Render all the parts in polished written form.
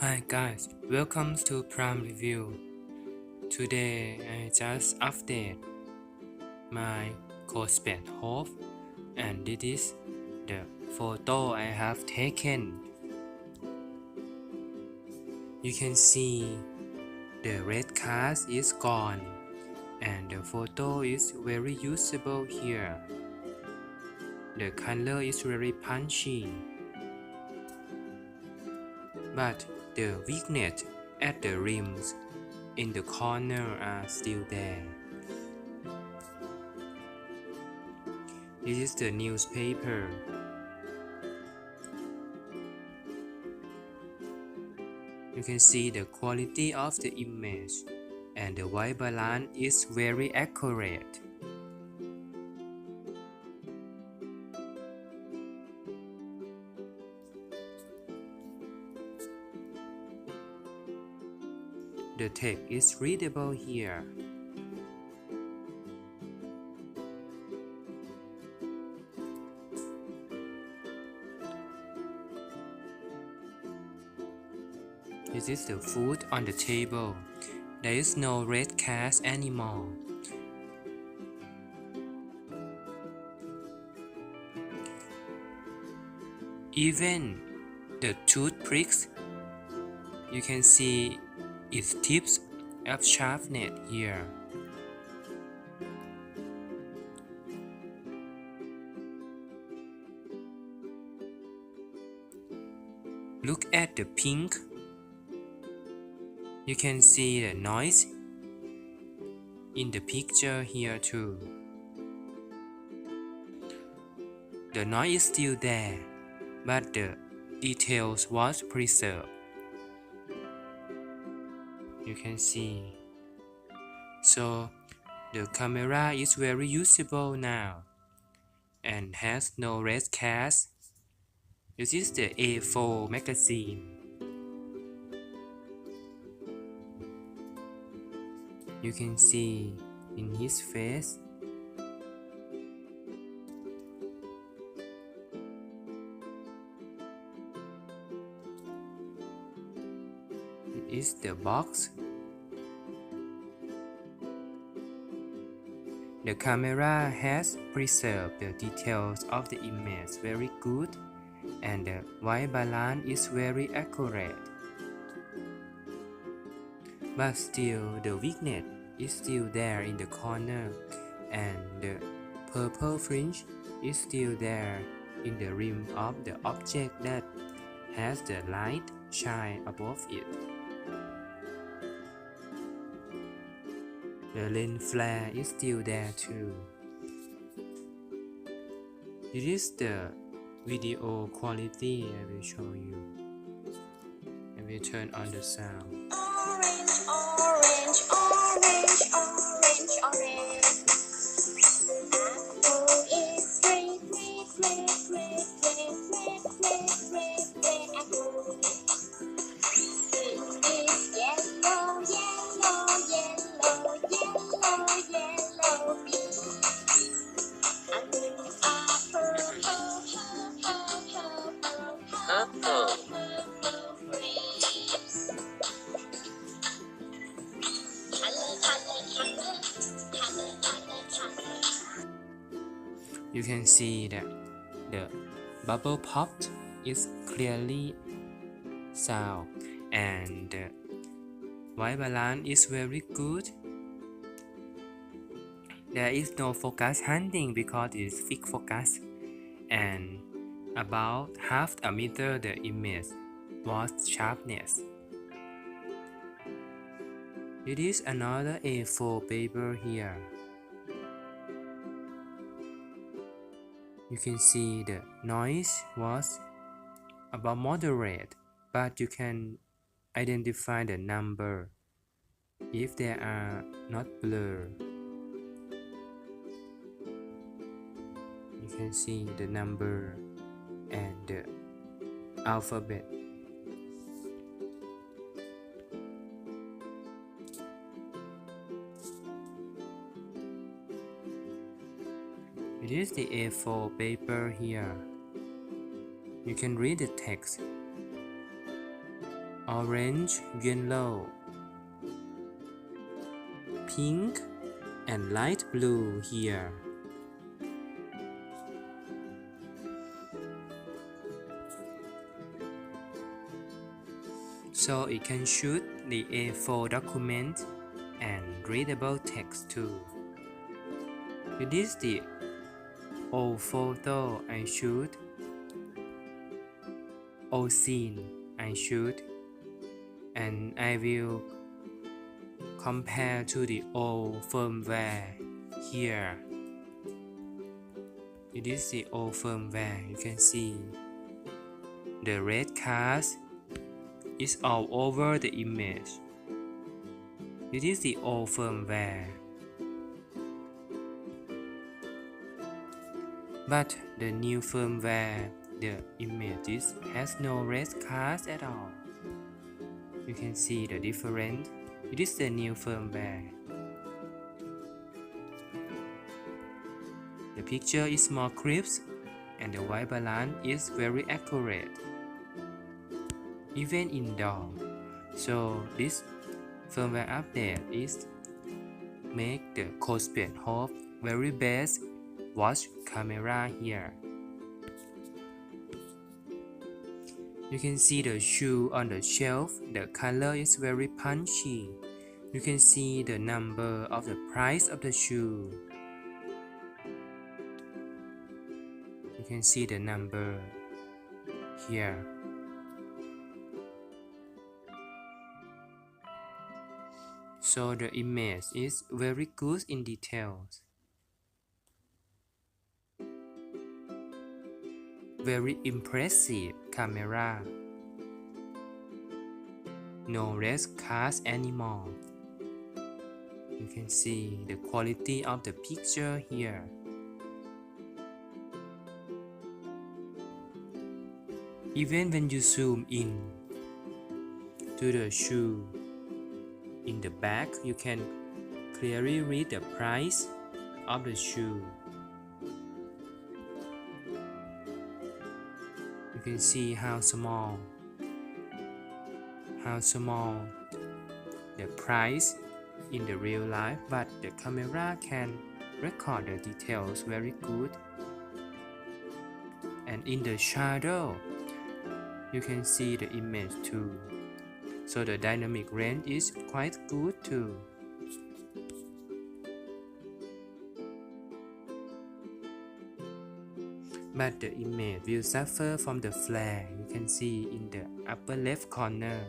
Hi guys, welcome to Prime Review. Today I just update my Kospet Hope and this is the photo I have taken. You can see the red cast is gone and the photo is very usable here. The color is very punchy, but the weakness at the rims in the corner are still there. This is the newspaper. You can see the quality of the image and the white balance is very accurate. The text is readable here. This is the food on the table. There is no red cast anymore. Even the toothpicks, you can see its tips of sharpness here. Look at the pink. You can see the noise in the picture here too. The noise is still there, but the details was preserved. You can see. So the camera is very usable now and has no red cast. This is the A4 magazine. You can see in his face. It is the box. The camera has preserved the details of the image very good and the white balance is very accurate. But still the weakness is still there in the corner and the purple fringe is still there in the rim of the object that has the light shine above it. The lens flare is still there too. This is the video quality I will show you. I will turn on the sound. Orange, orange, orange, orange, orange. Apple is red, red, red, red, red, red, red, red, red. Apple. It is yellow, yellow, yellow, yellow, yellow bee. And wings are purple, purple, purple, purple, grapes. You can see that the bubble pop is clearly sound and the white balance is very good. There is no focus hunting because it is fixed focus and about half a meter the image was sharpness. It is another A4 paper here. You can see the noise was about moderate, but you can identify the number if they are not blurred. You can see the number and the alphabet. It is the A4 paper here. You can read the text orange, yellow, pink, and light blue here. So it can shoot the A4 document and readable text too. It is the old photo I shoot, old scene I shoot, and I will compare to the old firmware here. It is the old firmware. You can see the red cast is all over the image. It is the old firmware. But the new firmware, the images has no red cast at all. You can see the difference. It is the new firmware. The picture is more crisp and the white balance is very accurate, even indoor. So this firmware update is make the Kospet Hope very best watch camera here. You can see the shoe on the shelf. The color is very punchy. You can see the number of the price of the shoe. You can see the number here. So the image is very good in details. Very impressive camera. No red cast anymore. You can see the quality of the picture here. Even when you zoom in to the shoe in the back, you can clearly read the price of the shoe. You can see how small the price in the real life, but the camera can record the details very good. And in the shadow, you can see the image too. So the dynamic range is quite good too. But the image will suffer from the flare. You can see in the upper left corner.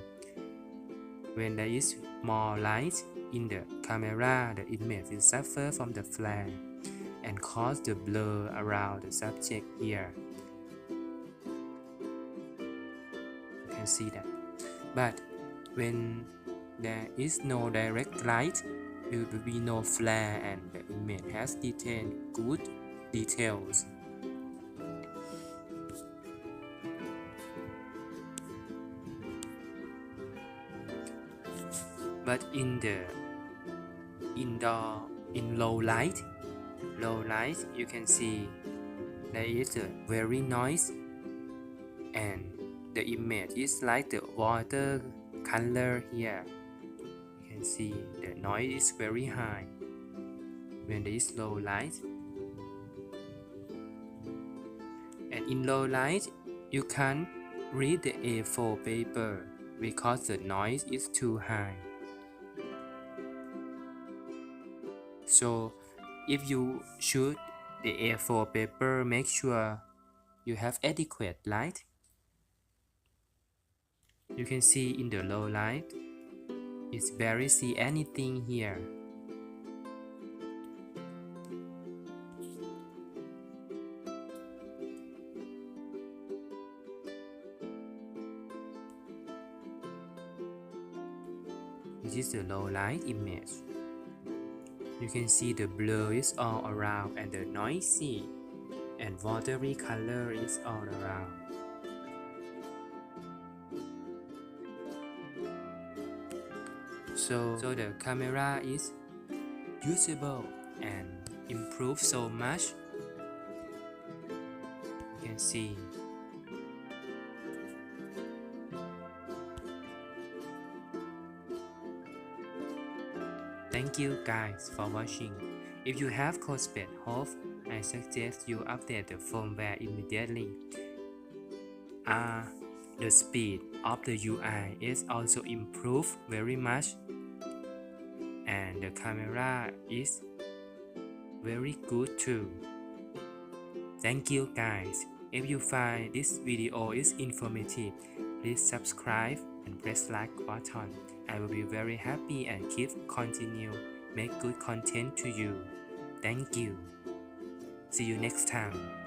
When there is more light in the camera, the image will suffer from the flare and cause the blur around the subject here. You can see that. But when there is no direct light, there will be no flare and the image has detailed good details. But in the indoor, in low light, you can see there is a very noise and the image is like the water color here. You can see the noise is very high when there is low light. And in low light, you can't read the A4 paper because the noise is too high. So if you shoot the A4 paper, make sure you have adequate light. You can see in the low light, it's barely see anything here. This is the low light image. You can see the blur is all around and the noisy and watery color is all around. So the camera is usable and improved so much. You can see Thank you guys for watching. If you have Kospet Hope, I suggest you update the firmware immediately. The speed of the UI is also improved very much, and the camera is very good too. Thank you guys. If you find this video is informative, please subscribe and press like button. I will be very happy and keep continue make good content to you. Thank you. See you next time.